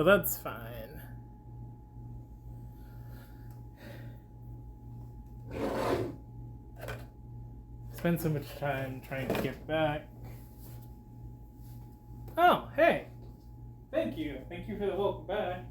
But that's fine. Spend so much time trying to get back. Oh, hey! Thank you. Thank you for the welcome back.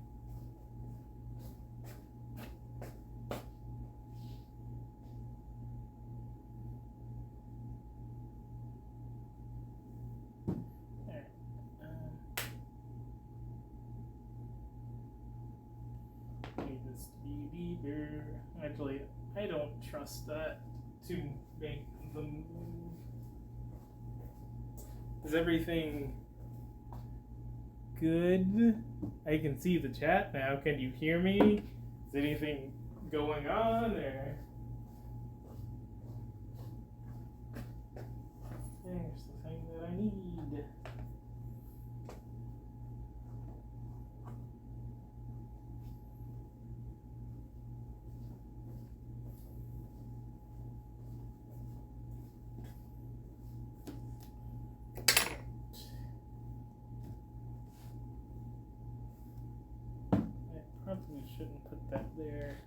Need this to be deeper. Actually, I don't trust that to make the move. Is everything good? I can see the chat now. Can you hear me? Is anything going on or? There's the thing that I need. Probably shouldn't put that there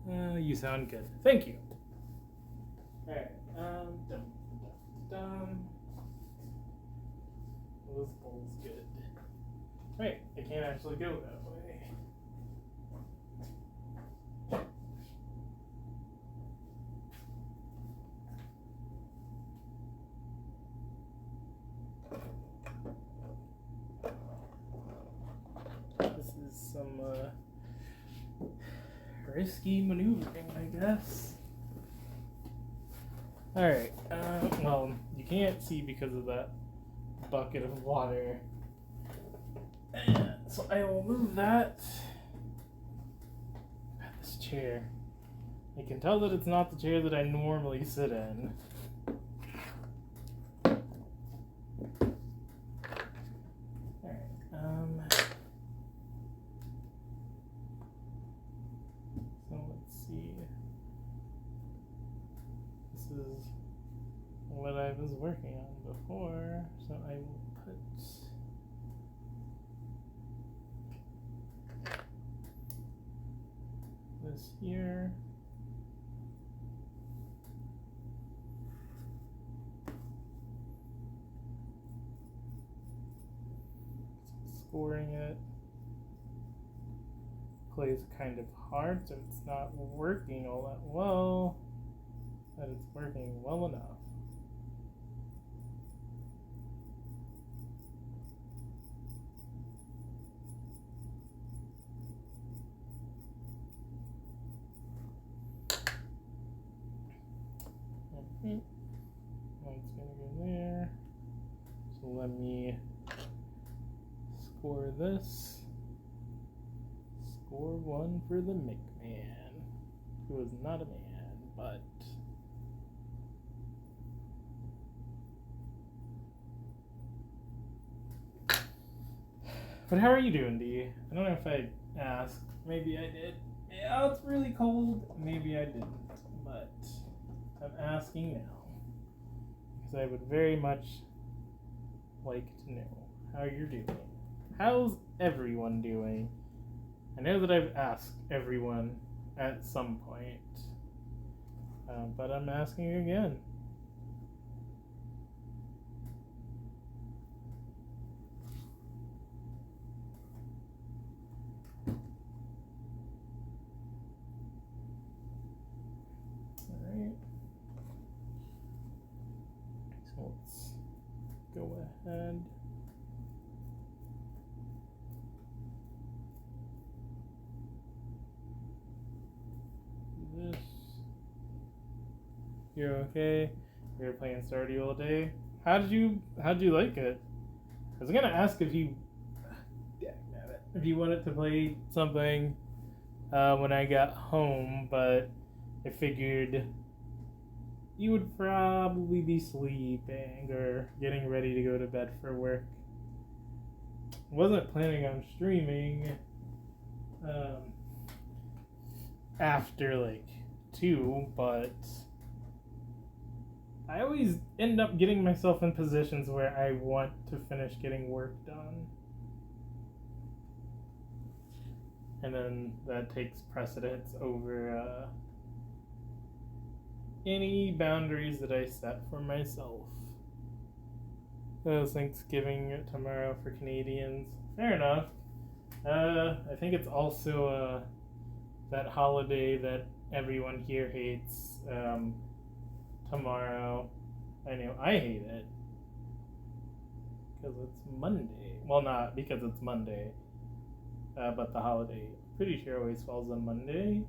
until you sound good. Thank you. Alright, this bowl's good. Wait, it can't actually go that way. This is some risky maneuvering, I guess. Alright, well, you can't see because of that bucket of water. So I will move that. This chair. I can tell that it's not the chair that I normally sit in. So let's see. This is what I was working on before, so I will put this here. Scoring it. Clay is kind of hard, so it's not working all that well, but it's working well enough. That's gonna go there. So let me score this. Score one for the McMahon, who is not a man, but how are you doing, D? I don't know if I asked. Maybe I did. Yeah, it's really cold. Maybe I didn't, but I'm asking now because I would very much like to know how you're doing. How's everyone doing? I know that I've asked everyone at some point, but I'm asking again. Alright. So let's go ahead. This. You're okay? We were playing Stardew all day. How'd you like it? I was gonna ask if you wanted to play something when I got home, but I figured you would probably be sleeping or getting ready to go to bed for work. Wasn't planning on streaming after like 2, but I always end up getting myself in positions where I want to finish getting work done. And then that takes precedence over any boundaries that I set for myself. Thanksgiving tomorrow for Canadians. Fair enough. I think it's also that holiday that everyone here hates. Tomorrow. I know I hate it because it's Monday. Well, not because it's Monday, but the holiday. Pretty sure always falls on Monday.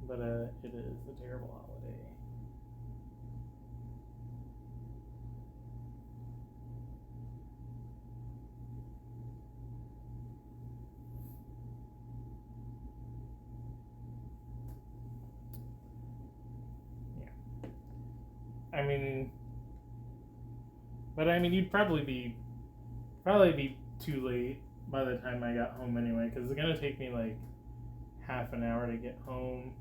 But it is a terrible holiday. I mean, you'd probably be too late by the time I got home anyway, because it's gonna take me like half an hour to get home.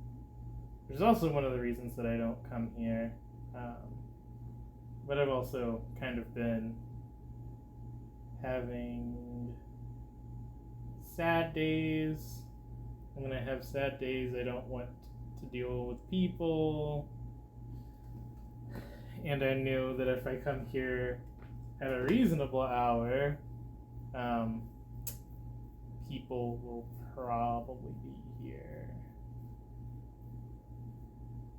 Which is also one of the reasons that I don't come here. But I've also kind of been having sad days. I'm gonna have sad days. I don't want to deal with people. And I know that if I come here at a reasonable hour, people will probably be here.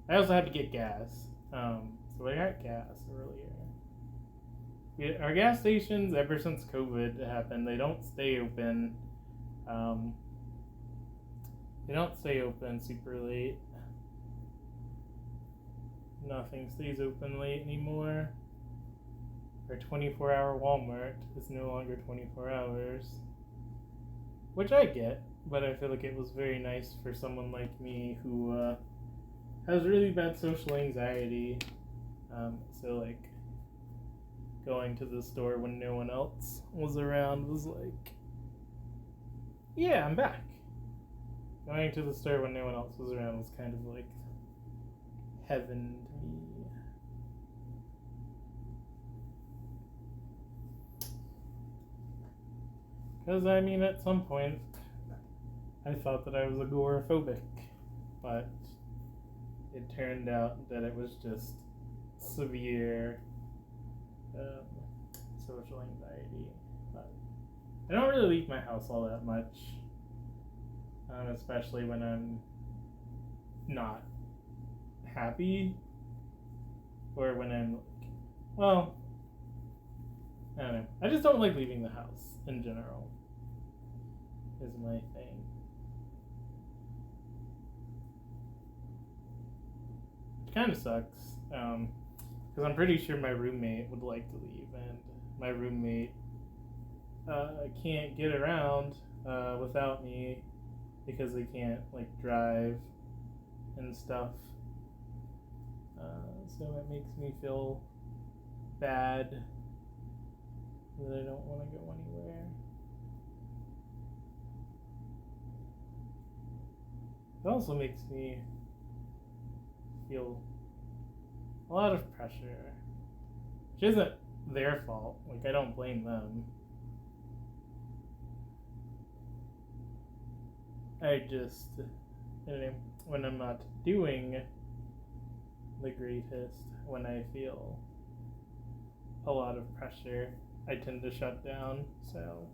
I also had to get gas, so I got gas earlier. Our gas stations, ever since COVID happened, they don't stay open. They don't stay open super late. Nothing stays open late anymore. Our 24-hour Walmart is no longer 24 hours. Which I get, but I feel like it was very nice for someone like me who has really bad social anxiety. So, like, going to the store when no one else was around was like, yeah, I'm back. Going to the store when no one else was around was kind of like heaven to me. Because, at some point, I thought that I was agoraphobic, but it turned out that it was just severe social anxiety. But I don't really leave my house all that much, especially when I'm not happy, or when I'm well, I don't know. I just don't like leaving the house in general, is my thing. Which kind of sucks, because I'm pretty sure my roommate would like to leave, and my roommate can't get around without me because they can't, like, drive and stuff. So it makes me feel bad that I don't want to go anywhere. It also makes me feel a lot of pressure, which isn't their fault. Like, I don't blame them. I just, when I'm not doing the greatest, when I feel a lot of pressure, I tend to shut down, so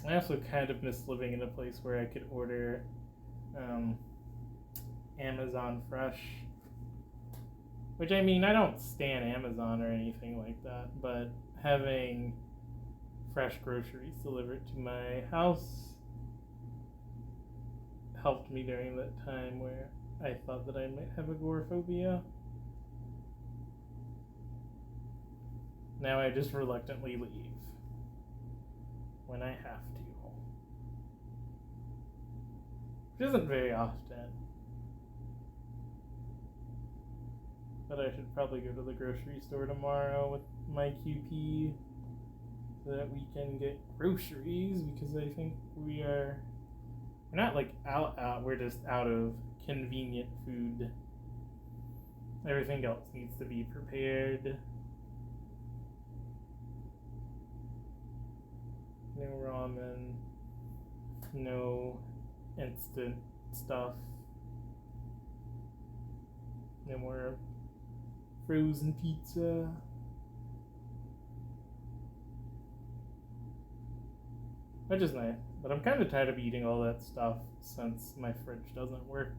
I also kind of miss living in a place where I could order Amazon Fresh. Which, I don't stan Amazon or anything like that, but having fresh groceries delivered to my house helped me during that time where I thought that I might have agoraphobia. Now I just reluctantly leave when I have to. Which isn't very often. But I should probably go to the grocery store tomorrow with my QP that we can get groceries because I think we're not like out. We're just out of convenient food. Everything else needs to be prepared. No ramen, no instant stuff, no more frozen pizza. Which is nice, but I'm kind of tired of eating all that stuff since my fridge doesn't work.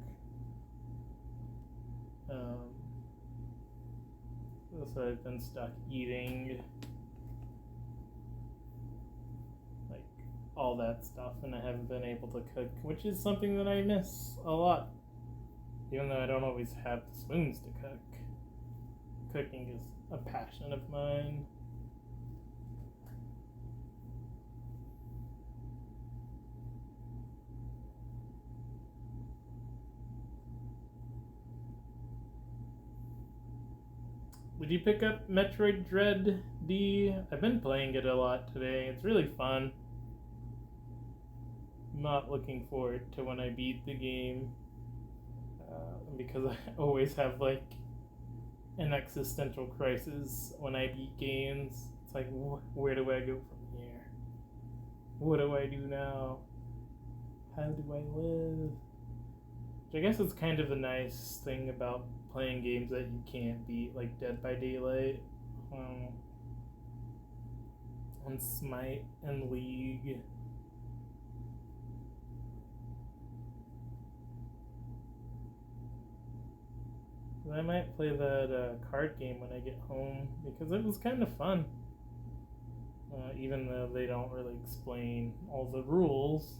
So I've been stuck eating like all that stuff, and I haven't been able to cook, which is something that I miss a lot. Even though I don't always have the spoons to cook, cooking is a passion of mine. Did you pick up Metroid Dread D? I've been playing it a lot today. It's really fun. I'm not looking forward to when I beat the game. Because I always have like an existential crisis when I beat games. It's like, where do I go from here? What do I do now? How do I live? Which I guess is kind of a nice thing about playing games that you can't beat, like Dead by Daylight, and Smite, and League. I might play that card game when I get home, because it was kind of fun. Even though they don't really explain all the rules.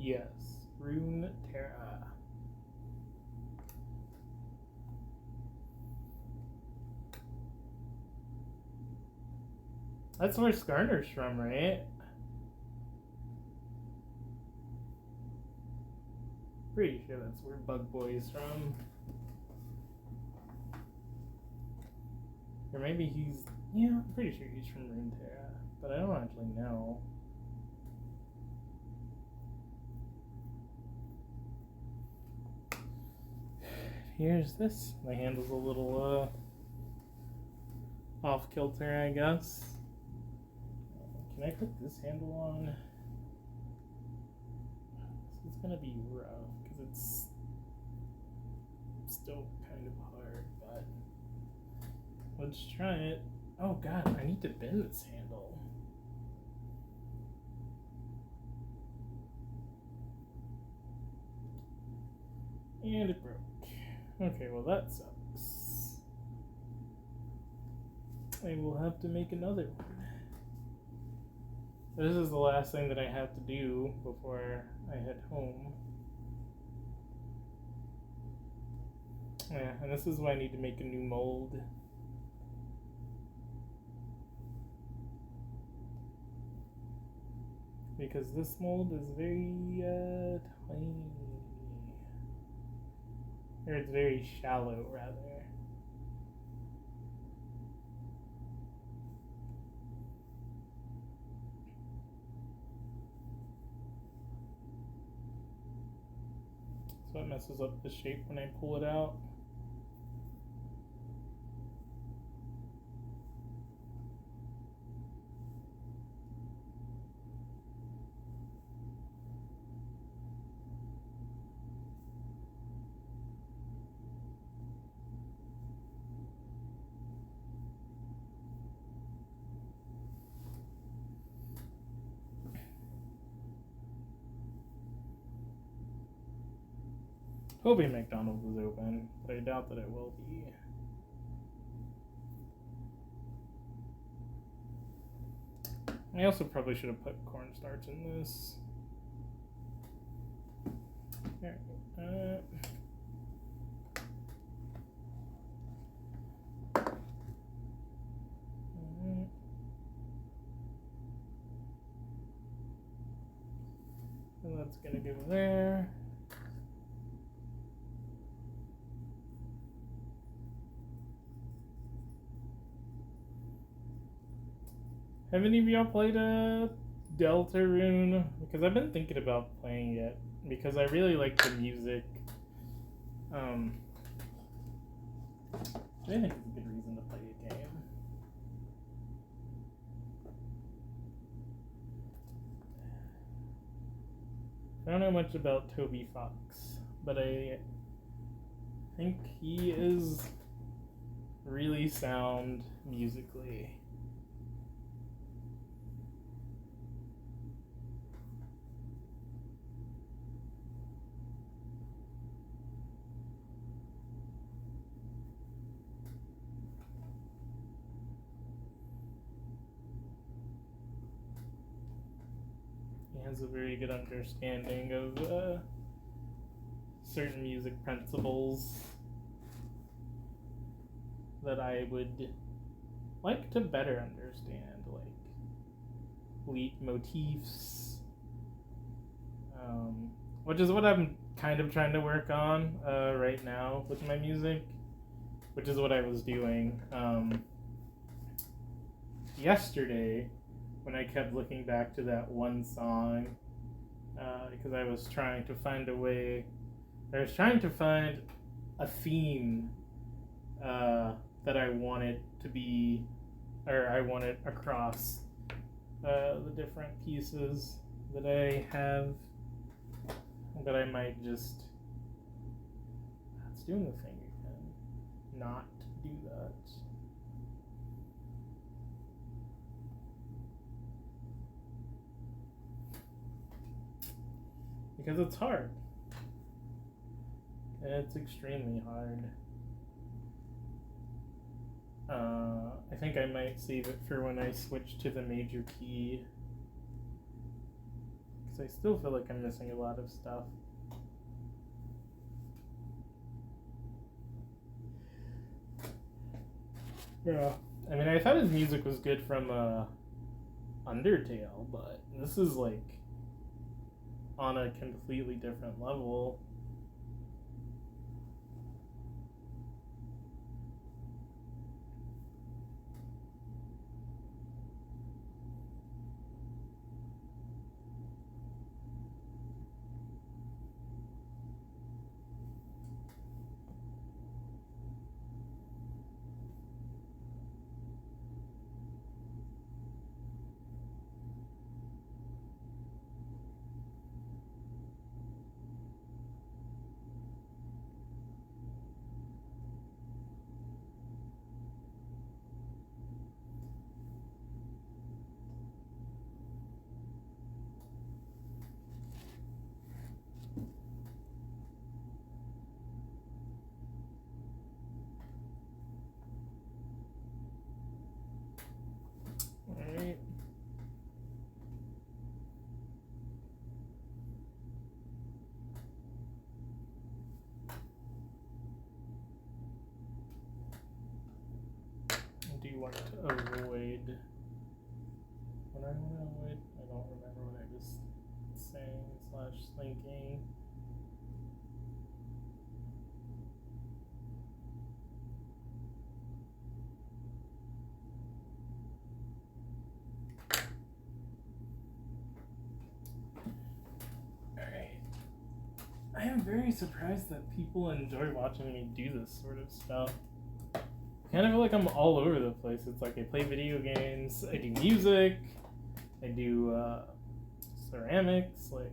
Yes, Runeterra. That's where Skarner's from, right? Pretty sure that's where Bug Boy's from. Or maybe he's... Yeah, I'm pretty sure he's from Runeterra, but I don't actually know. Here's this. My handle's a little off kilter, I guess. Can I put this handle on? This is gonna be rough because it's still kind of hard, but let's try it. Oh god, I need to bend this handle. And it broke. Okay, well that sucks. I will have to make another one. This is the last thing that I have to do before I head home. Yeah, and this is why I need to make a new mold. Because this mold is very tiny. Or it's very shallow, rather. So it messes up the shape when I pull it out. Hoping McDonald's is open, but I doubt that it will be. I also probably should have put cornstarch in this. There. And that's gonna go there. Have any of y'all played a Deltarune? Because I've been thinking about playing it because I really like the music. Um, I think it's a good reason to play a game. I don't know much about Toby Fox, but I think he is really sound musically. He has a very good understanding of certain music principles that I would like to better understand, like motifs, which is what I'm kind of trying to work on right now with my music, which is what I was doing yesterday when I kept looking back to that one song because I was trying to find a way. I was trying to find a theme that I wanted to be, or I wanted across the different pieces that I have, that I might just. It's doing the thing again. Not do that. Because it's hard. It's extremely hard. I think I might save it for when I switch to the major key. Because I still feel like I'm missing a lot of stuff. Yeah. I mean, I thought his music was good from Undertale, but this is like on a completely different level. Alright. Do you want to avoid? What I want to avoid? I don't remember what I was saying / thinking. Alright. I am very surprised that people enjoy watching me do this sort of stuff. I kind of feel like I'm all over the place. It's like I play video games, I do music, I do ceramics, like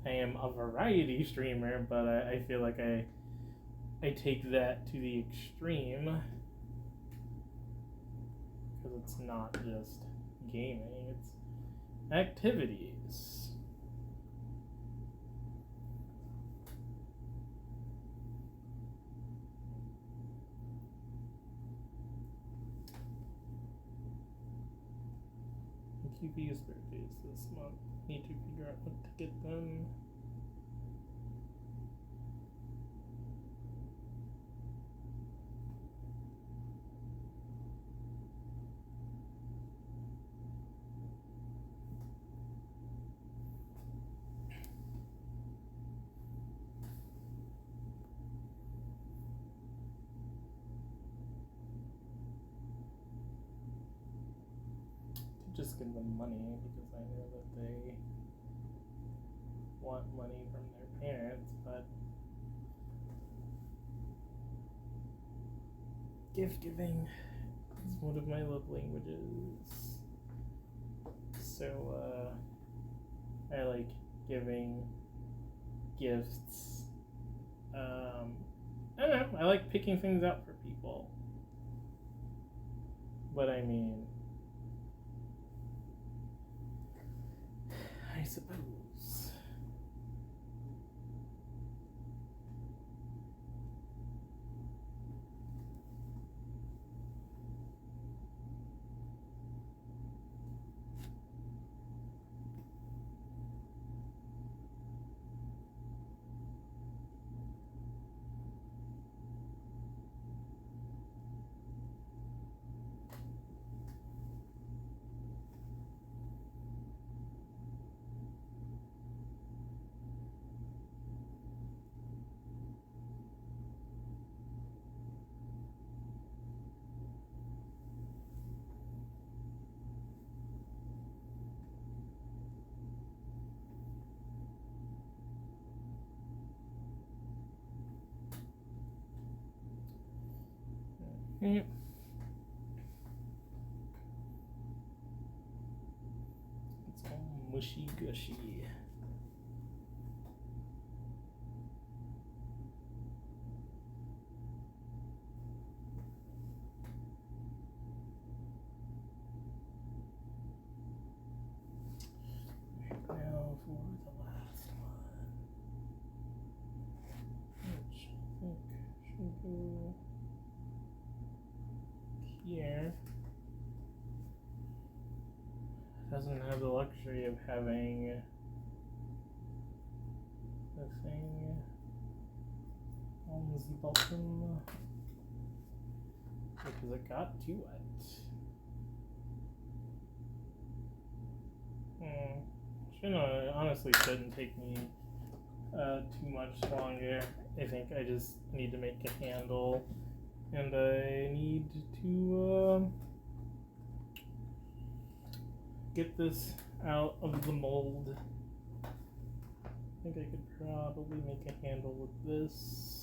I am a variety streamer, but I feel like I take that to the extreme because it's not just gaming, it's activities. QP's birthday is this month. Need to figure out what to get them. asking them money because I know that they want money from their parents, but gift giving is one of my love languages. So, I like giving gifts. I don't know, I like picking things out for people. But I mean, I suppose. Yep. It's all mushy gushy. Now for the last one, which I think should go here. Doesn't have the luxury of having the thing on the bottom because it got too wet. Honestly shouldn't take me too much longer. I think I just need to make a handle, and I need to get this out of the mold. I think I could probably make a handle with this.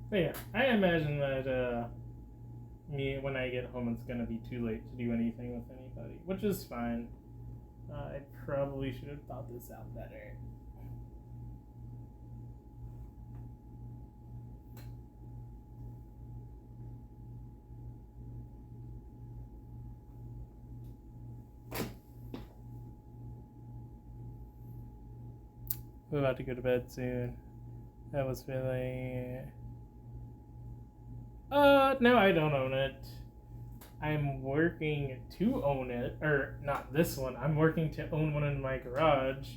But yeah, I imagine that when I get home, it's gonna be too late to do anything with anybody, which is fine. I probably should have thought this out better. We're about to go to bed soon. That was really... no, I don't own it. I'm working to own it. Or, not this one. I'm working to own one in my garage.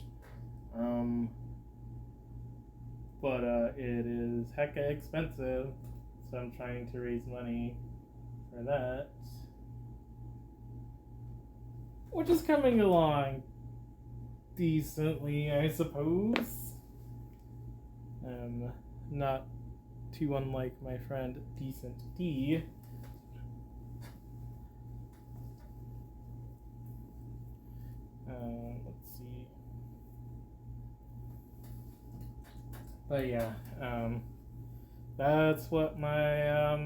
But, it is hecka expensive. So I'm trying to raise money for that. Which is coming along decently, I suppose. Not too unlike my friend Decent D. Let's see. But yeah, that's what my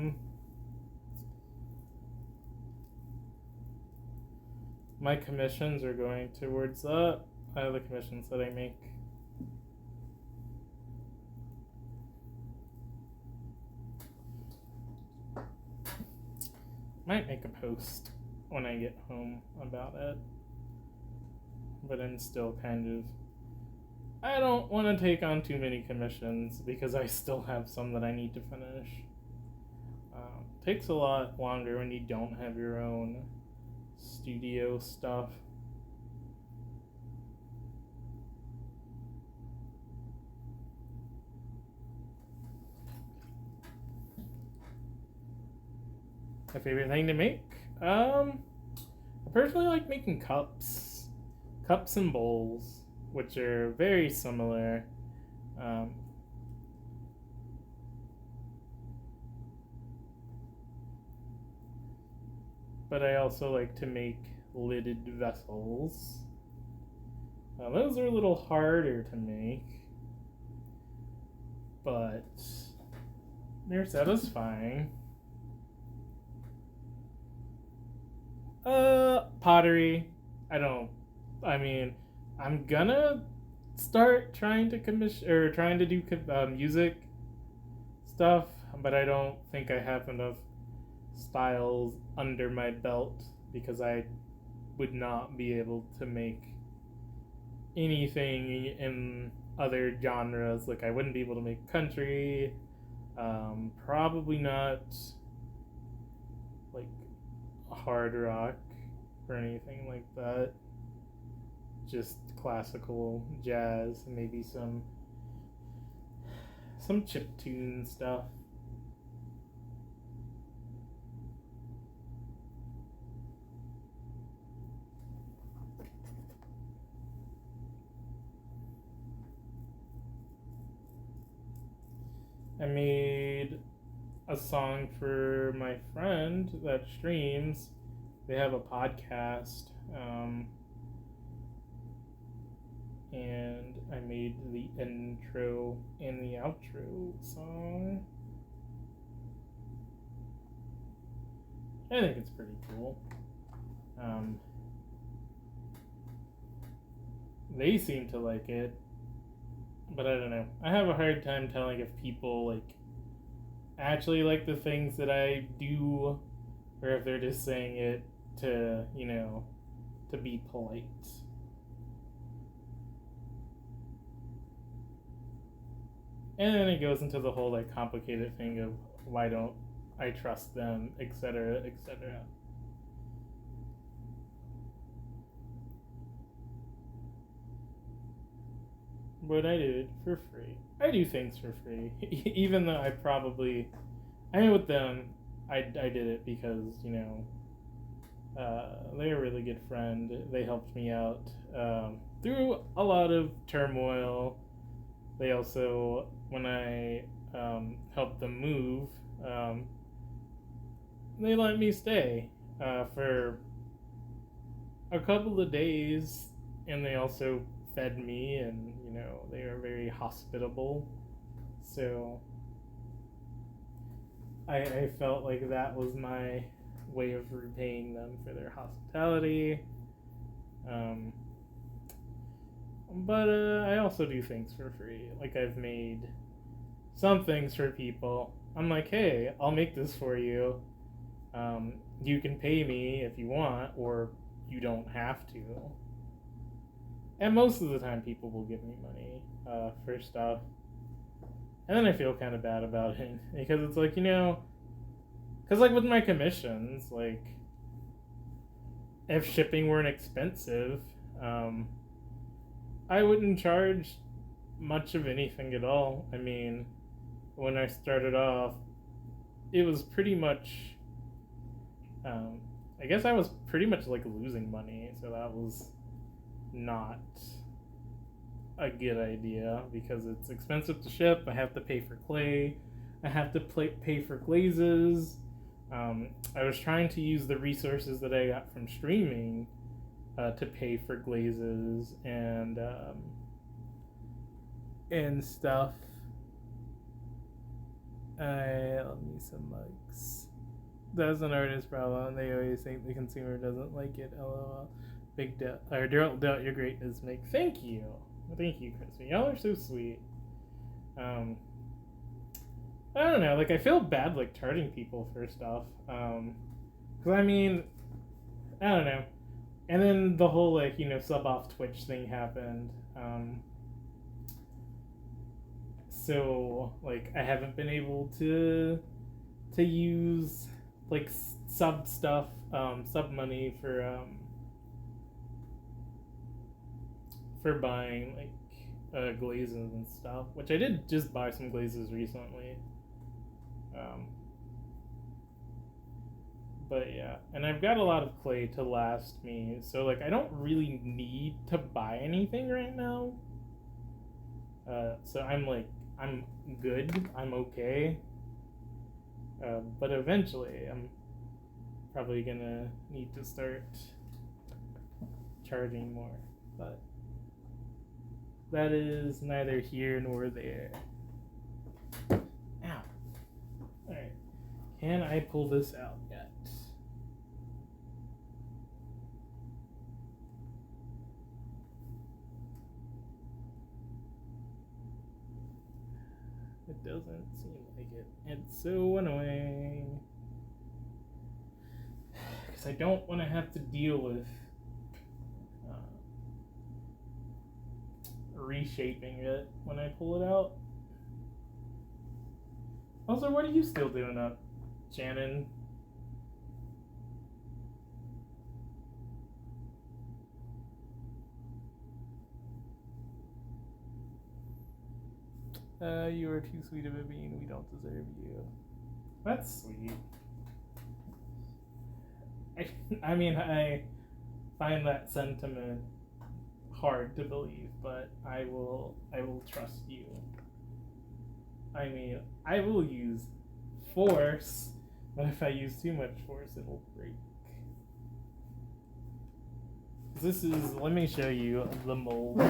my commissions are going towards that. The commissions that I make. Might make a post when I get home about it, but I'm still kind of... I don't want to take on too many commissions because I still have some that I need to finish. Takes a lot longer when you don't have your own studio stuff. My favorite thing to make? I personally like making cups and bowls, which are very similar. Um, but I also like to make lidded vessels. Those are a little harder to make, but they're satisfying. Pottery. I don't. I mean, I'm gonna start trying to commission or trying to do music stuff, but I don't think I have enough styles under my belt because I would not be able to make anything in other genres. Like I wouldn't be able to make country. Probably not like hard rock or anything like that. Just classical jazz, maybe some chip tune stuff. I made a song for my friend that streams. They have a podcast, and I made the intro and the outro song. I think it's pretty cool. They seem to like it, but I don't know. I have a hard time telling if people like actually like the things that I do, or if they're just saying it to to be polite. And then it goes into the whole like complicated thing of why don't I trust them, etc., etc. But I do it for free. I do things for free, even though I mean, with them, I did it because they're a really good friend. They helped me out through a lot of turmoil. They also, when I helped them move, they let me stay for a couple of days, and they also fed me, and they are very hospitable. So I felt like that was my way of repaying them for their hospitality. Um, but I also do things for free. Like I've made some things for people. I'm like, hey, I'll make this for you. You can pay me if you want, or you don't have to. And most of the time, people will give me money for stuff. And then I feel kind of bad about it because it's like, because like with my commissions, like if shipping weren't expensive, I wouldn't charge much of anything at all. I mean, when I started off, it was pretty much, I guess I was pretty much like losing money, so that was not a good idea because it's expensive to ship. I have to pay for clay. I have to pay for glazes. I was trying to use the resources that I got from streaming to pay for glazes and stuff. I love me some mugs. That's an artist problem. They always think the consumer doesn't like it. LOL. Big doubt. Or don't doubt your greatness, Mick. Thank you. Thank you, Crispy. Y'all are so sweet. I don't know. Like, I feel bad, like, charging people for stuff. Because, I mean, I don't know. And then the whole, like, sub off Twitch thing happened. So, like, I haven't been able to use, like, sub stuff, sub money for buying like glazes and stuff, which I did just buy some glazes recently. But yeah, and I've got a lot of clay to last me, so like I don't really need to buy anything right now. So I'm good, I'm okay. But eventually, I'm probably gonna need to start charging more. But that is neither here nor there. Ow. Alright. Can I pull this out yet? It doesn't seem like it. It's so annoying. Because I don't want to have to deal with reshaping it when I pull it out. Also, what are you still doing up, Shannon? You are too sweet of a bean. We don't deserve you. That's sweet. I mean, I find that sentiment hard to believe, but I will trust you. I mean, I will use force, but if I use too much force, it'll break. Let me show you the mold.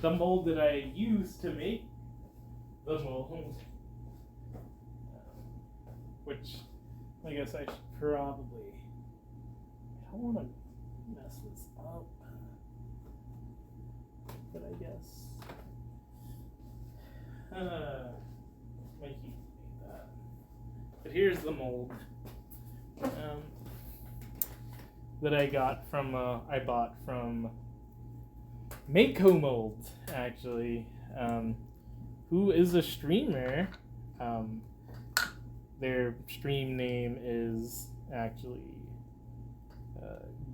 The mold that I used to make the mold. Which, I guess I should probably... I don't want to mess this up. But I guess... my heat made that. But here's the mold. That I got from... I bought from... Mako Mold, actually. Who is a streamer. Their stream name is actually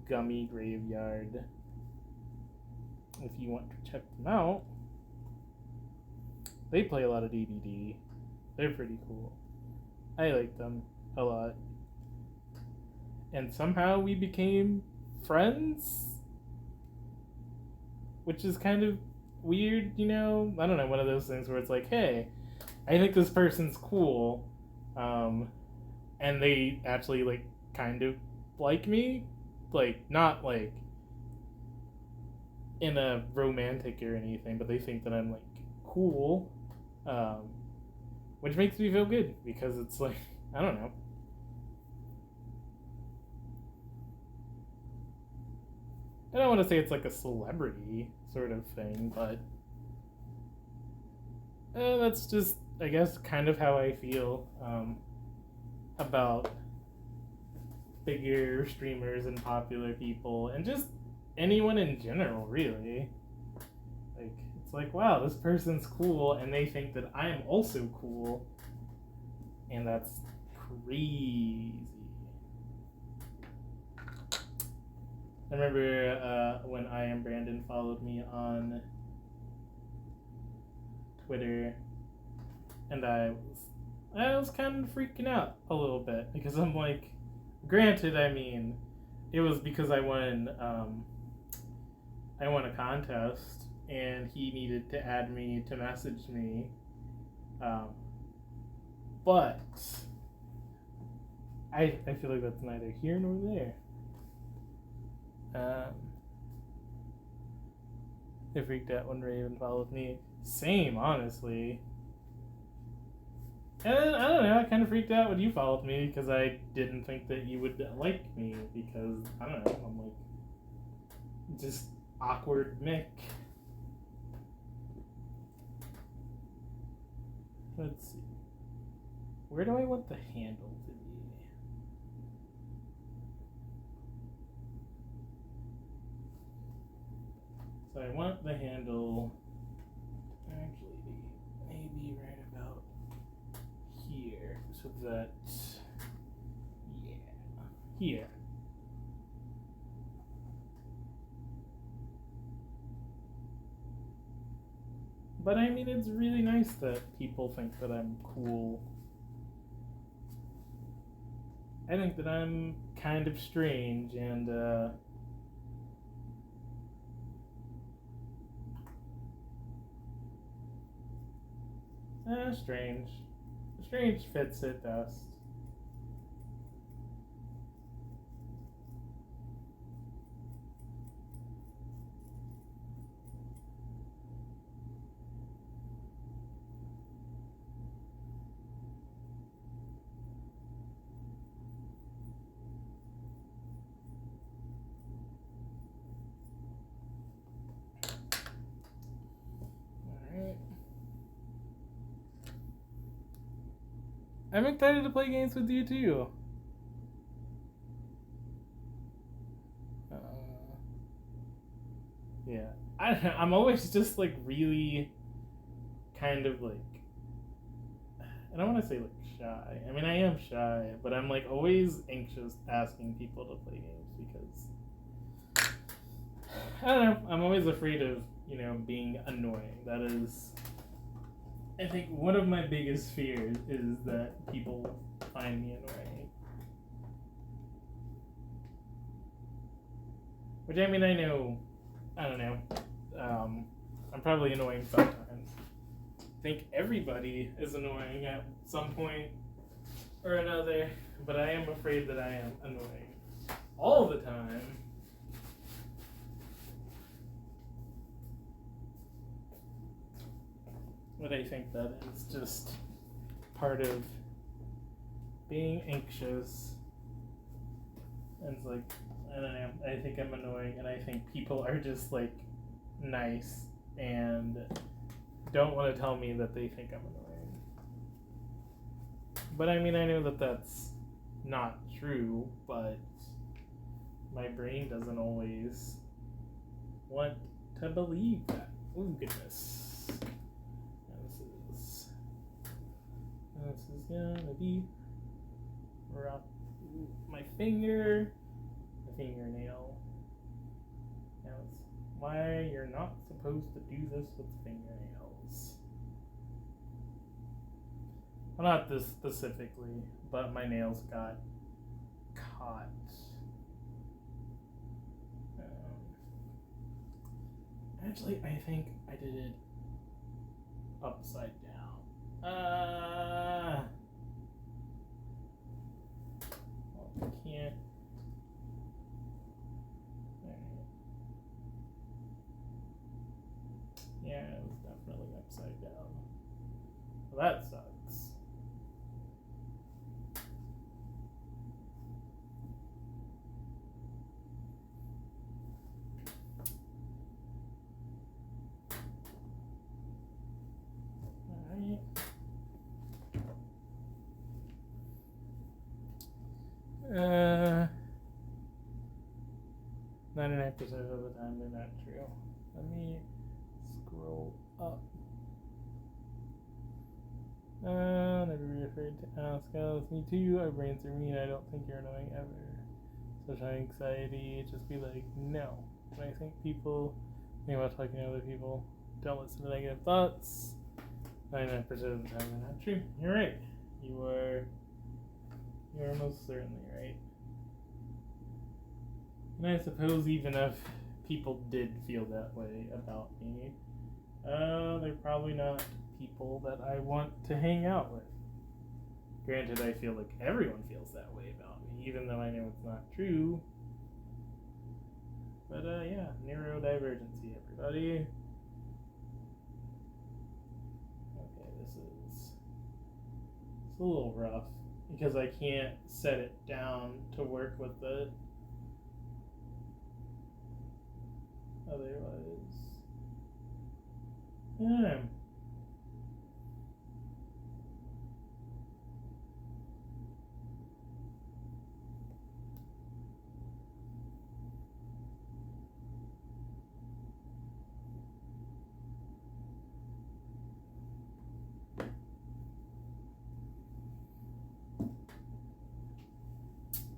Gummy Graveyard. If you want to check them out, they play a lot of DBD. They're pretty cool. I like them a lot. And somehow we became friends, which is kind of weird, you know? I don't know, one of those things where it's like, hey, I think this person's cool. And they actually like kind of like me, like not like in a romantic or anything, but they think that I'm like cool, which makes me feel good because it's like, I don't know. I don't want to say it's like a celebrity sort of thing, but that's just, I guess, kind of how I feel about bigger streamers and popular people and just anyone in general, really. Like, it's like, wow, this person's cool and they think that I'm also cool, and that's crazy. I remember when I Am Brandon followed me on Twitter, and I was kind of freaking out a little bit because I'm like, granted, I mean, it was because I won a contest and he needed to add me to message me, but I feel like that's neither here nor there. I freaked out when Raven followed me. Same, honestly. And I don't know, I kind of freaked out when you followed me because I didn't think that you would like me because, I don't know, I'm like, just awkward Mick. Let's see. Where do I want the handle to be? So I want the handle actually maybe right about here, so that, yeah, here. But I mean, it's really nice that people think that I'm cool. I think that I'm kind of strange and strange. Strange fits it best. Alright. I'm excited to play games with you too. Yeah. I'm always just like really kind of like, I don't want to say like shy. I mean, I am shy, but I'm like always anxious asking people to play games because I don't know. I'm always afraid of, being annoying. That is, I think one of my biggest fears is that people find me annoying. Which, I mean, I know, I don't know. I'm probably annoying sometimes. I think everybody is annoying at some point or another, but I am afraid that I am annoying all the time. But I think that is just part of being anxious. And it's like, I don't know, I think I'm annoying, and I think people are just like nice and don't want to tell me that they think I'm annoying. But I mean, I know that that's not true, but my brain doesn't always want to believe that. Oh, goodness. This is gonna be rough. My fingernail. Now it's why you're not supposed to do this with fingernails. Well, not this specifically, but my nails got caught. Actually, I think I did it upside down. Well, I can't. Alright. Yeah, it was definitely upside down. Well, that sucks. Alright. 99% of the time they're not true. Let me scroll up. Never be afraid to ask else. Me too. Our brains are mean. I don't think you're annoying ever. Social anxiety. Just be like, no. When I think people think about talking to other people, don't listen to negative thoughts. 99% of the time they're not true. You're right. You are most certainly right. And I suppose even if people did feel that way about me, they're probably not people that I want to hang out with. Granted, I feel like everyone feels that way about me, even though I know it's not true. But yeah, neurodivergency, everybody. Okay, it's a little rough because I can't set it down to work with it. Otherwise, yeah.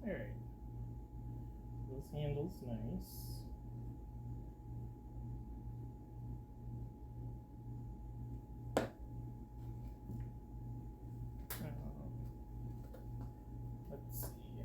Alright. This handle's nice. Let's see.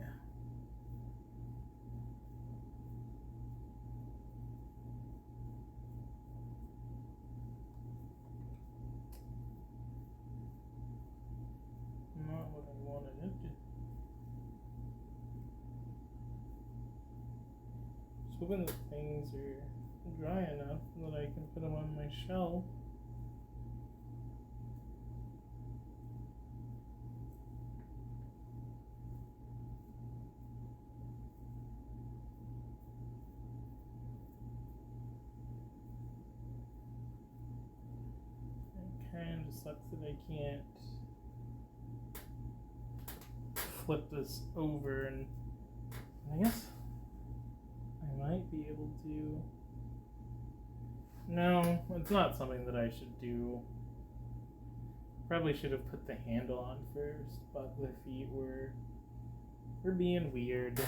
Just hoping that things are dry enough that I can put them on my shelf. It kind of sucks that I can't flip this over, and I guess I might be able to. No, it's not something that I should do. Probably should have put the handle on first, but the feet were being weird.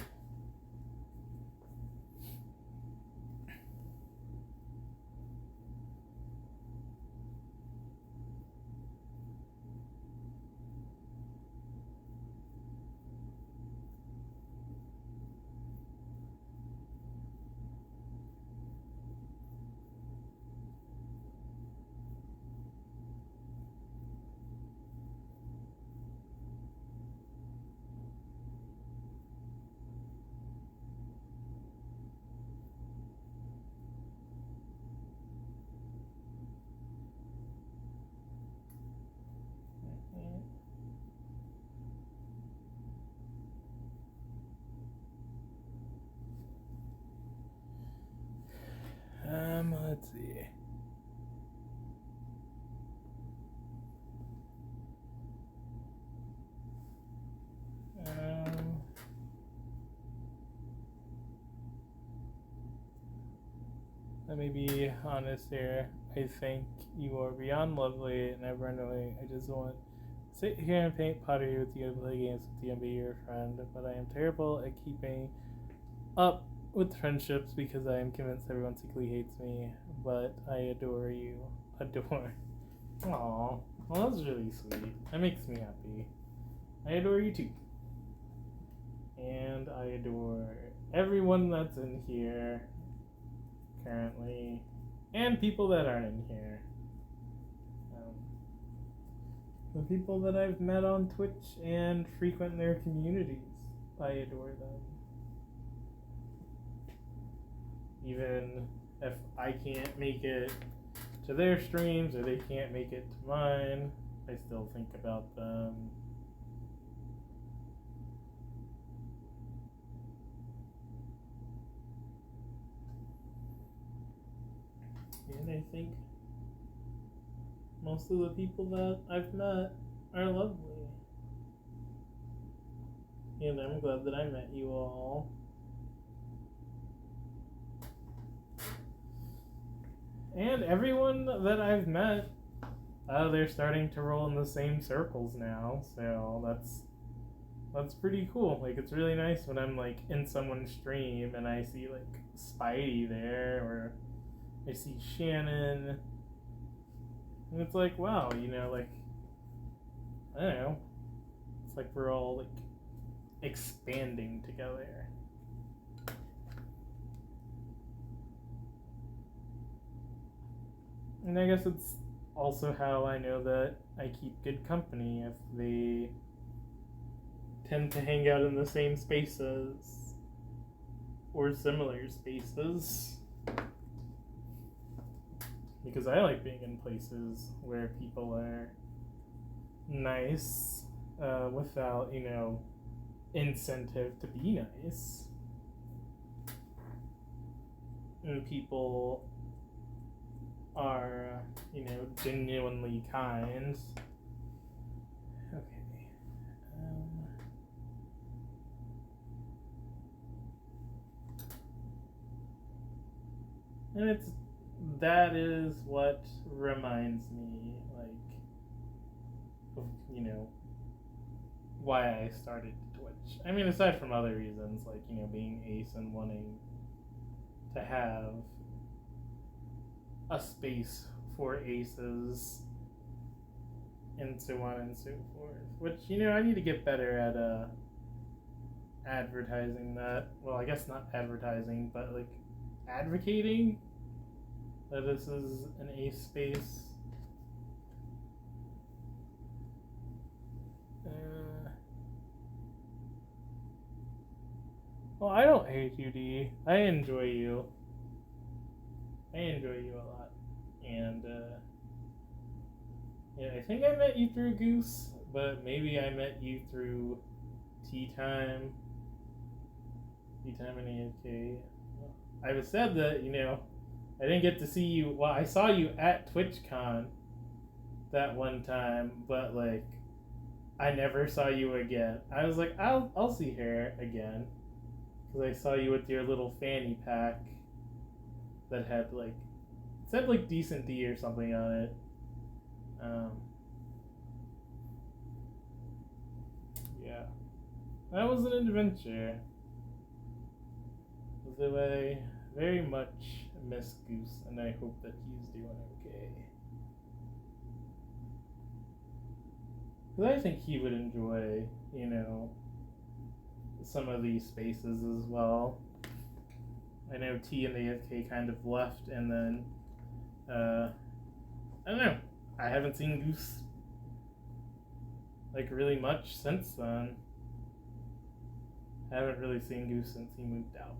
Let's see. Let me be honest here. I think you are beyond lovely and ever-knowing. I just want to sit here and paint pottery with you and play games with you and be your friend. But I am terrible at keeping up with friendships because I am convinced everyone secretly hates me. But I adore you. Adore. Aww. Well, that's really sweet. That makes me happy. I adore you too. And I adore everyone that's in here currently, and people that aren't in here. The people that I've met on Twitch and frequent their communities, I adore them. Even if I can't make it to their streams or they can't make it to mine, I still think about them. And I think most of the people that I've met are lovely. And I'm glad that I met you all. And everyone that I've met, they're starting to roll in the same circles now, so that's pretty cool. Like, it's really nice when I'm like in someone's stream and I see like Spidey there, or I see Shannon, and it's like, wow, you know, like, I don't know, it's like we're all like expanding together. And I guess it's also how I know that I keep good company, if they tend to hang out in the same spaces or similar spaces. Because I like being in places where people are nice, without, you know, incentive to be nice. And people are, you know, genuinely kind. Okay. And that is what reminds me, like, of, you know, why I started Twitch. I mean, aside from other reasons, like, you know, being ace and wanting to have a space for aces and so on and so forth, which, you know, I need to get better at advertising that. Well, I guess not advertising, but like advocating that this is an ace space. Well, I don't hate you, D. I enjoy you. I enjoy you a lot. And, yeah, I think I met you through Goose, but maybe I met you through Tea Time. Tea Time and AFK. I was sad that, I didn't get to see you. Well, I saw you at TwitchCon that one time, but, like, I never saw you again. I was like, I'll see her again. Because I saw you with your little fanny pack that had, like, it said, like, decent D or something on it. Yeah. That was an adventure. So I very much miss Goose, and I hope that he's doing okay. Because I think he would enjoy, some of these spaces as well. I know T and the AFK kind of left, and then, I don't know. I haven't seen Goose, like, really much since then. I haven't really seen Goose since he moved out.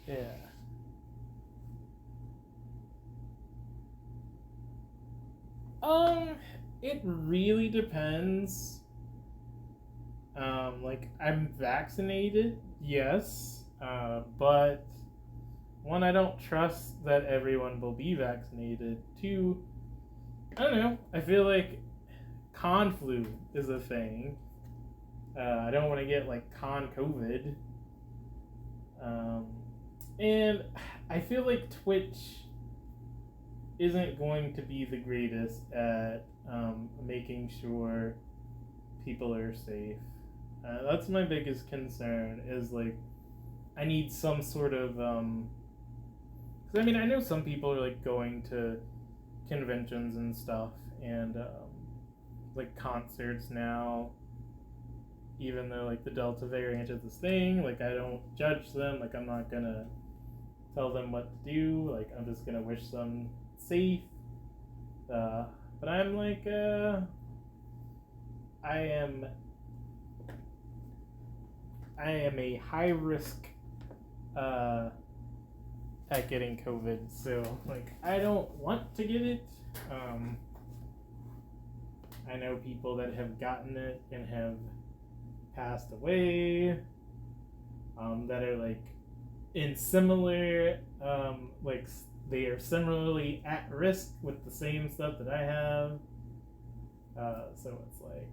Yeah. It really depends. Like, I'm vaccinated, yes, but one, I don't trust that everyone will be vaccinated. Two, I don't know, I feel like con flu is a thing. I don't want to get, like, con COVID. And I feel like Twitch isn't going to be the greatest at making sure people are safe. That's my biggest concern, is, like, I need some sort of, because, I mean, I know some people are, like, going to conventions and stuff, and, like, concerts now, even though, like, the Delta variant is this thing. Like, I don't judge them, like, I'm not gonna tell them what to do, like, I'm just gonna wish them safe, but I'm, like, I am a high risk, at getting COVID, so, like, I don't want to get it. I know people that have gotten it and have passed away, that are, like, in similar, like, they are similarly at risk with the same stuff that I have. So it's like,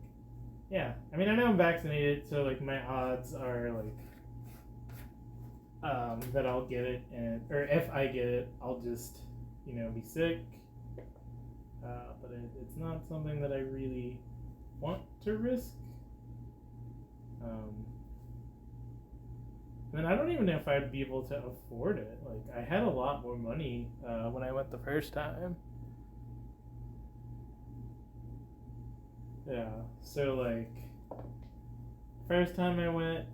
yeah. I mean, I know I'm vaccinated, so, like, my odds are, like, that I'll get it, or if I get it, I'll just, be sick. But it's not something that I really want to risk. And I don't even know if I'd be able to afford it. Like, I had a lot more money when I went the first time. Yeah, so, like, first time I went,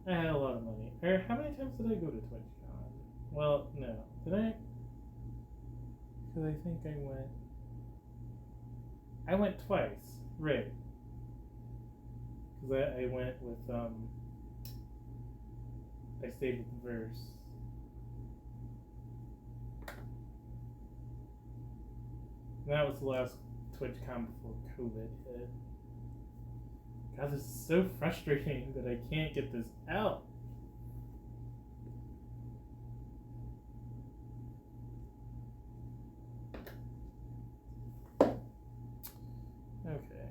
I had a lot of money. Or how many times did I go to TwitchCon? Well, no. Did I? Because I think I went twice. Right. Because I went with, I stayed with the Verse. And that was the last TwitchCon before COVID hit. God, this is so frustrating that I can't get this out. Okay.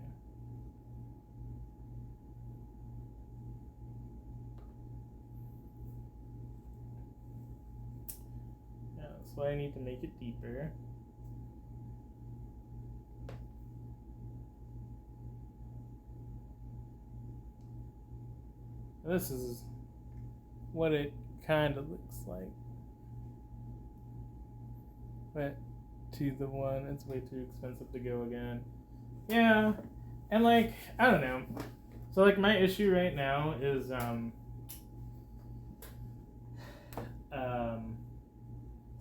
Yeah, that's why I need to make it deeper. This is what it kind of looks like. But to the one, it's way too expensive to go again. Yeah, and, like, I don't know. So, like, my issue right now is,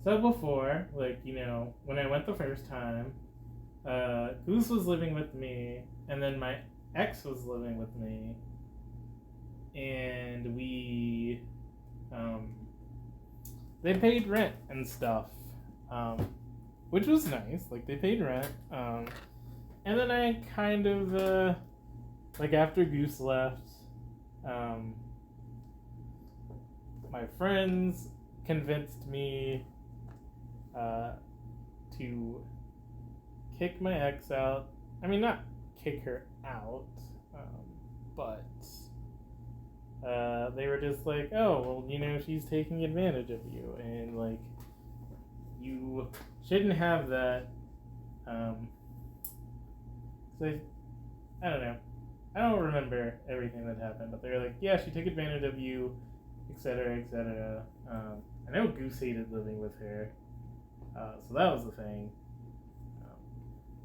So before, when I went the first time, Goose was living with me, and then my ex was living with me, and um, they paid rent and stuff, um, which was nice. Like, they paid rent, and then I kind of, after Goose left, um, my friends convinced me to kick my ex out. I mean, not kick her out, but they were just like, oh, well, she's taking advantage of you, and you shouldn't have that. So I don't know. I don't remember everything that happened, but they were like, yeah, she took advantage of you, etc., etc. I know Goose hated living with her, so that was the thing.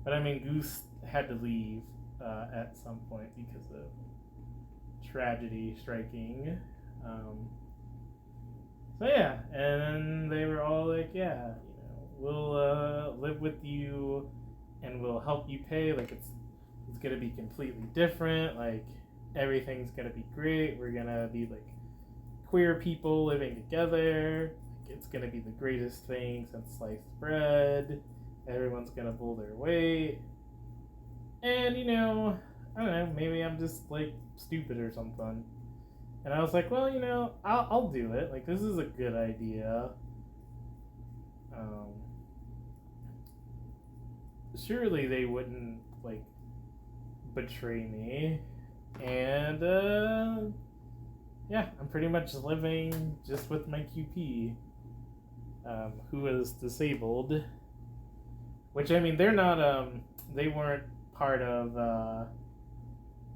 But I mean, Goose had to leave at some point because of tragedy striking. So yeah, and then they were all like, yeah, we'll live with you, and we'll help you pay. Like, it's gonna be completely different. Like, everything's gonna be great. We're gonna be like queer people living together. It's gonna be the greatest thing since sliced bread. Everyone's gonna pull their weight. And I don't know, maybe I'm just like stupid or something. And I was like, well, I'll do it. Like, this is a good idea. Surely they wouldn't like betray me. And yeah, I'm pretty much living just with my QP, who is disabled. Which, I mean, they're not, they weren't part of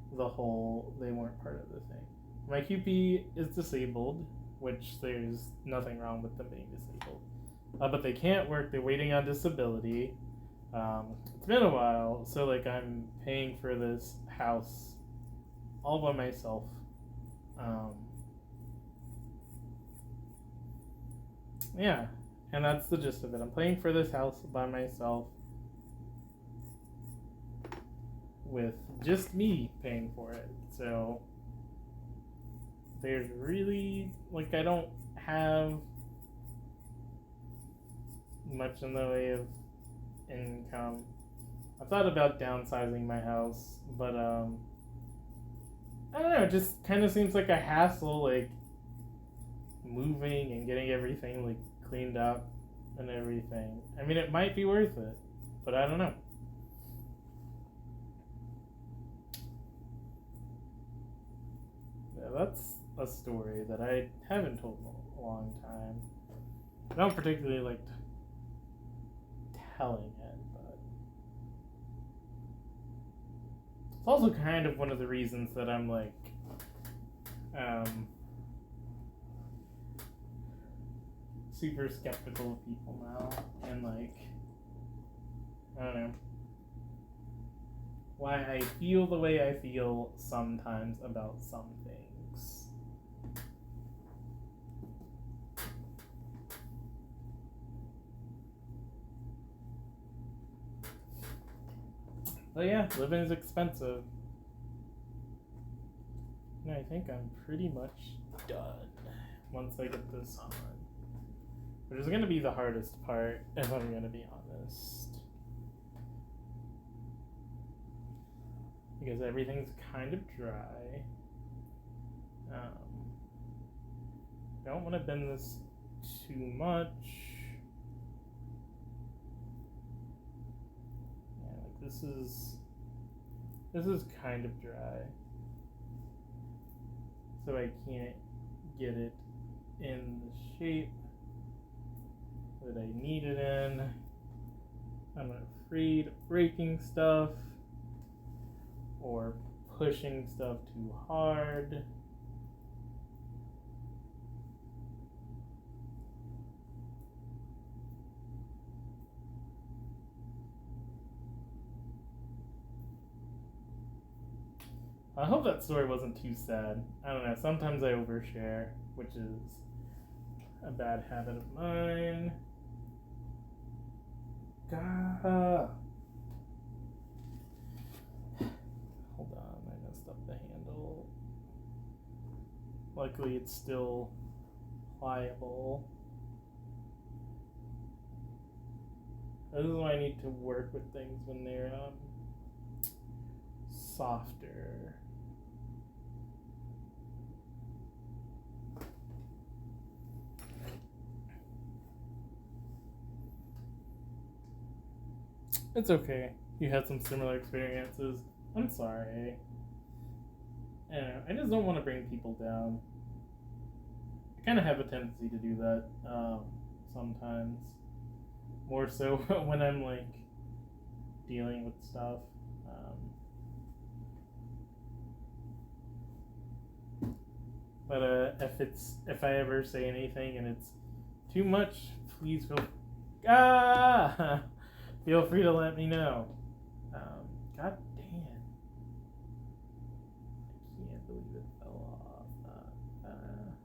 they weren't part of the thing. My QP is disabled, which there's nothing wrong with them being disabled. But they can't work, they're waiting on disability. It's been a while, so, I'm paying for this house all by myself. Yeah, and that's the gist of it. I'm paying for this house by myself with just me paying for it. So there's really, I don't have much in the way of income. I thought about downsizing my house, but I don't know, it just kind of seems like a hassle, moving and getting everything cleaned up and everything. I mean, it might be worth it, but I don't know. Yeah, that's a story that I haven't told in a long time. I don't particularly like telling it, but it's also kind of one of the reasons that I'm super skeptical of people now, and I don't know why I feel the way I feel sometimes about some things. But yeah, living is expensive. And I think I'm pretty much done once I get this on. Which is going to be the hardest part, if I'm going to be honest. Because everything's kind of dry. Don't want to bend this too much. Yeah, this is kind of dry. So I can't get it in the shape that I need it in. I'm afraid of breaking stuff or pushing stuff too hard. I hope that story wasn't too sad. I don't know, sometimes I overshare, which is a bad habit of mine. God. Hold on, I messed up the handle. Luckily, it's still pliable. This is why I need to work with things when they're softer. It's okay. You had some similar experiences. I'm sorry. I just don't want to bring people down. I kind of have a tendency to do that sometimes. More so when I'm like dealing with stuff. But if I ever say anything and it's too much, please feel free to let me know. God damn. I can't believe it fell off.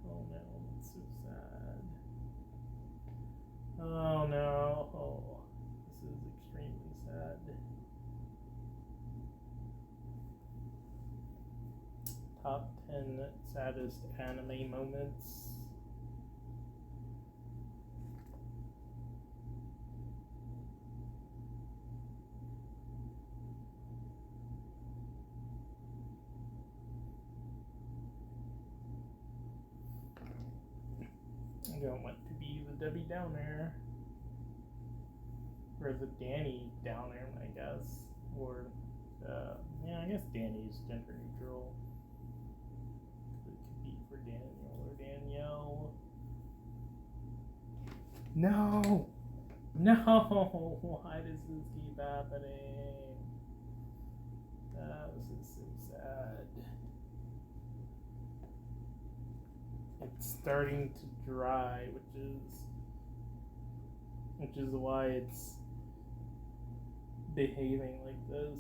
Oh no, that's so sad. Oh no. Oh, this is extremely sad. Top 10 saddest anime moments. I don't want to be the Debbie Downer. Or the Danny Downer, I guess. Or, yeah, I guess Danny's gender neutral. It could be for Daniel or Danielle. No! No! Why does this keep happening? This is so sad. It's starting to dry, which is why it's behaving like this.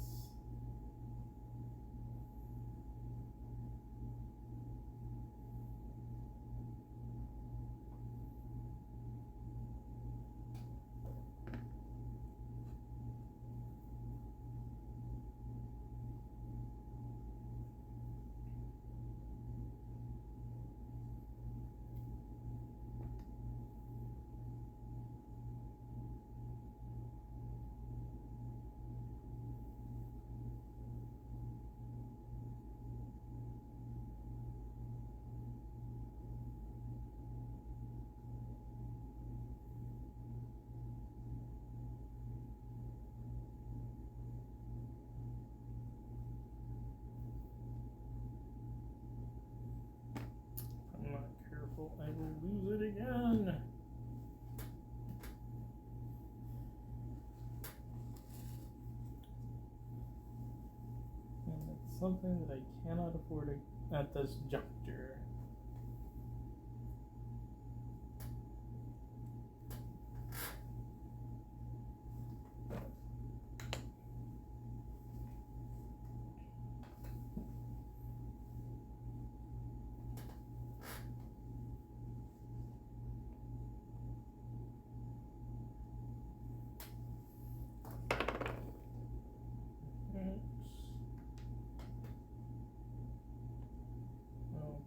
If I'm not careful, I will lose it again. And it's something that I cannot afford at this juncture.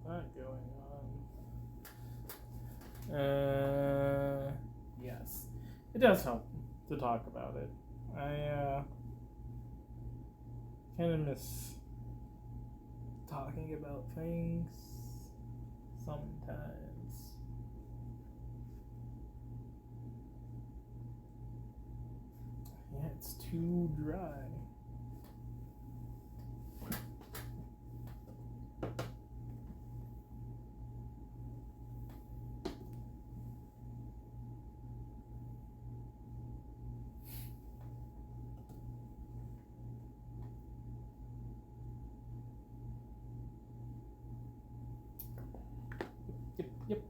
That going on. Yes, it does help to talk about it. I kind of miss talking about things sometimes. Yeah, it's too dry. Yep.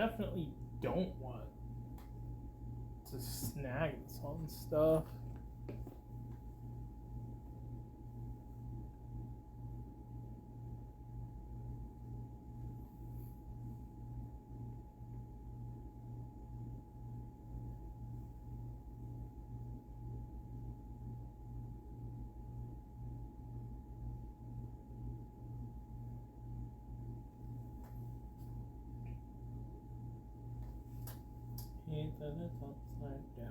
definitely don't want to snag this on stuff. Hate that it's upside down.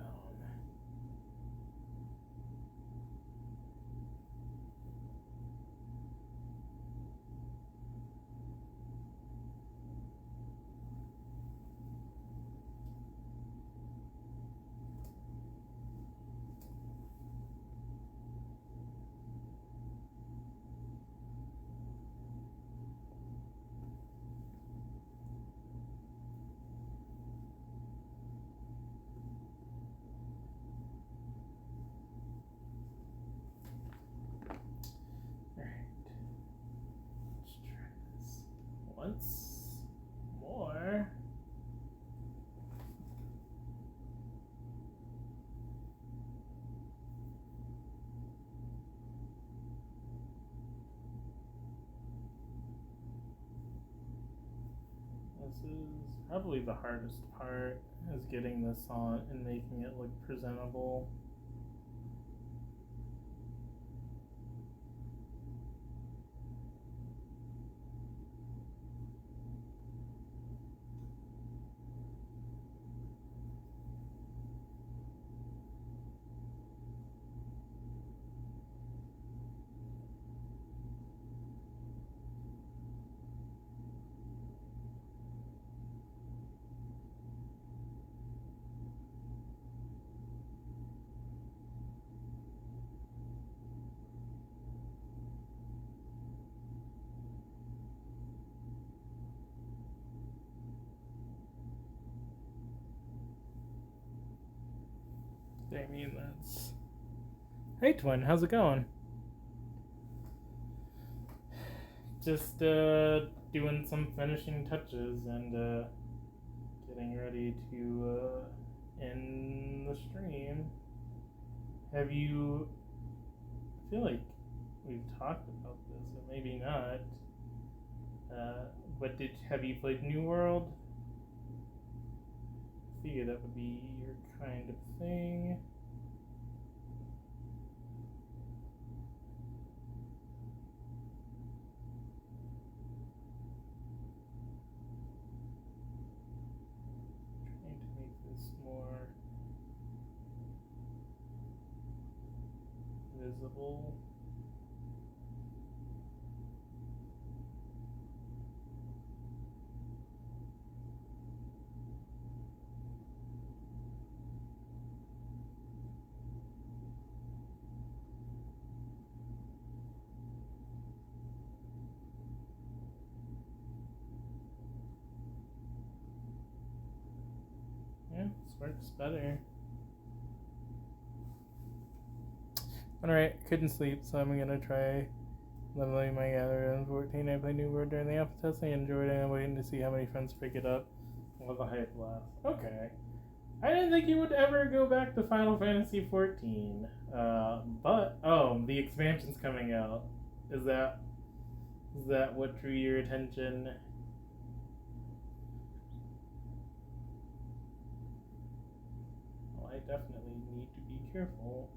Once more. This is probably the hardest part, is getting this on and making it look presentable. Damien, that's... Hey Twin, how's it going? Just doing some finishing touches and getting ready to end the stream. Have you... I feel like we've talked about this, or maybe not. But have you played New World? I figure that would be your kind of thing. Trying to make this more visible. Yeah, this works better. Alright, couldn't sleep, so I'm gonna try leveling my gatherer on 14. I played New World during the alpha test. I enjoyed it. I'm waiting to see how many friends pick it up. Well, the hype lasts. Okay. I didn't think you would ever go back to Final Fantasy 14. But, oh, the expansion's coming out. Is that what drew your attention? Well, I definitely need to be careful.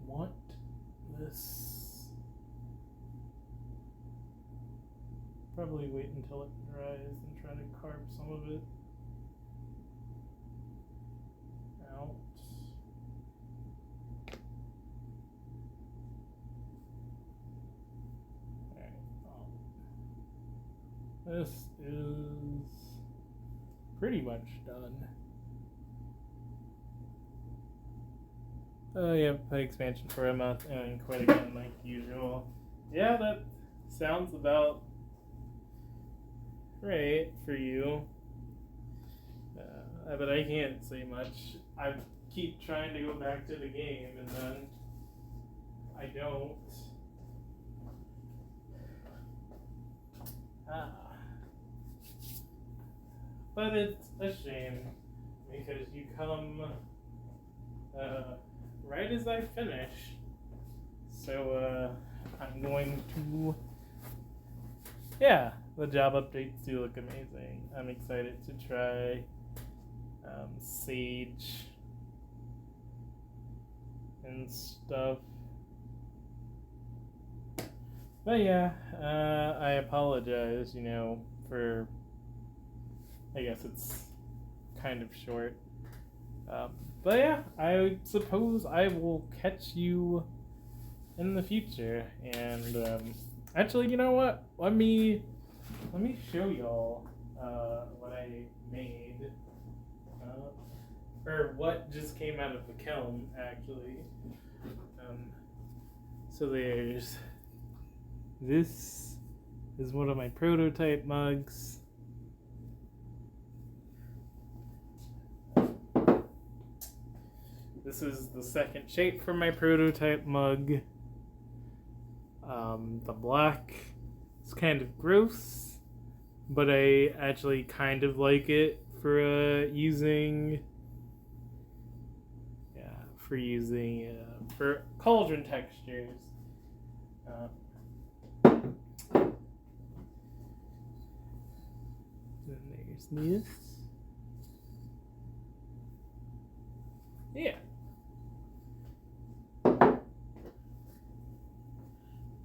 Want this. Probably wait until it dries and try to carve some of it out. Alright, this is pretty much done. Oh, yeah, play expansion for a month and quit again like usual. Yeah, that sounds about right for you. but I can't say much. I keep trying to go back to the game, and then I don't. But it's a shame, because you come right as I finish. So I'm going to... Yeah, the job updates do look amazing. I'm excited to try Sage and stuff. But yeah, I apologize, for... I guess it's kind of short. But yeah, I suppose I will catch you in the future. And actually, you know what? Let me show y'all what I made. Or what just came out of the kiln, actually. So there's... This is one of my prototype mugs. This is the second shape for my prototype mug. The black is kind of gross, but I actually kind of like it for using for cauldron textures. Then there's this. Yeah.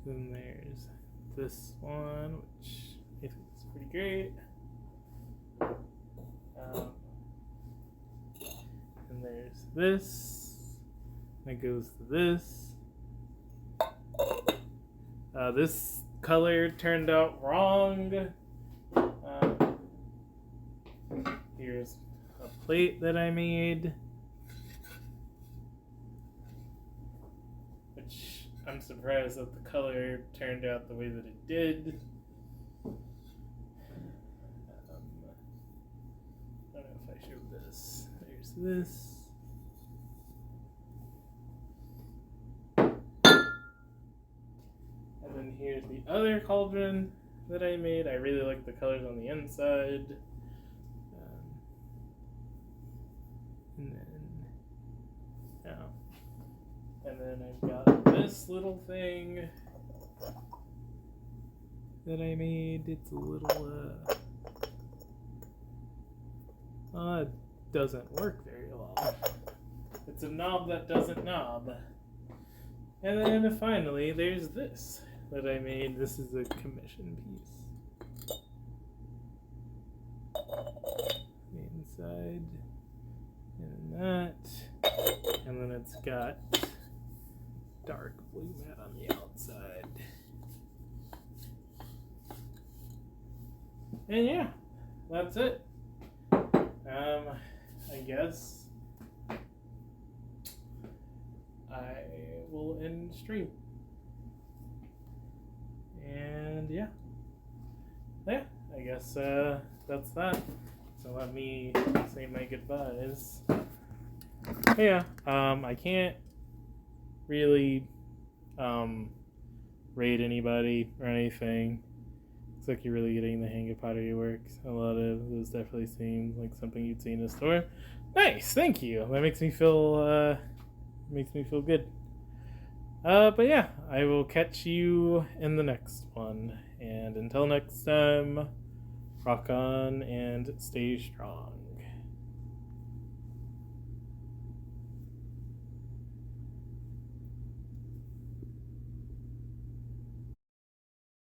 Then there's this one, which I think is pretty great. And there's this. That goes to this. This color turned out wrong. Here's a plate that I made, which I'm surprised that the color turned out the way that it did. I don't know if I showed this. There's this. And then here's the other cauldron that I made. I really like the colors on the inside. And then I've got this little thing that I made. It's a little, it doesn't work very well. It's a knob that doesn't knob. And then finally, there's this that I made. This is a commission piece. The inside, and that, and then it's got dark blue mat on the outside. And yeah, that's it. I guess I will end stream. And yeah, I guess that's that. So let me say my goodbyes. Yeah, I can't really rate anybody or anything. Looks like you're really getting the hang of Pottery Works. A lot of those definitely seem like something you'd see in a store. Nice, thank you. That makes me feel good. But yeah, I will catch you in the next one. And until next time, rock on and stay strong.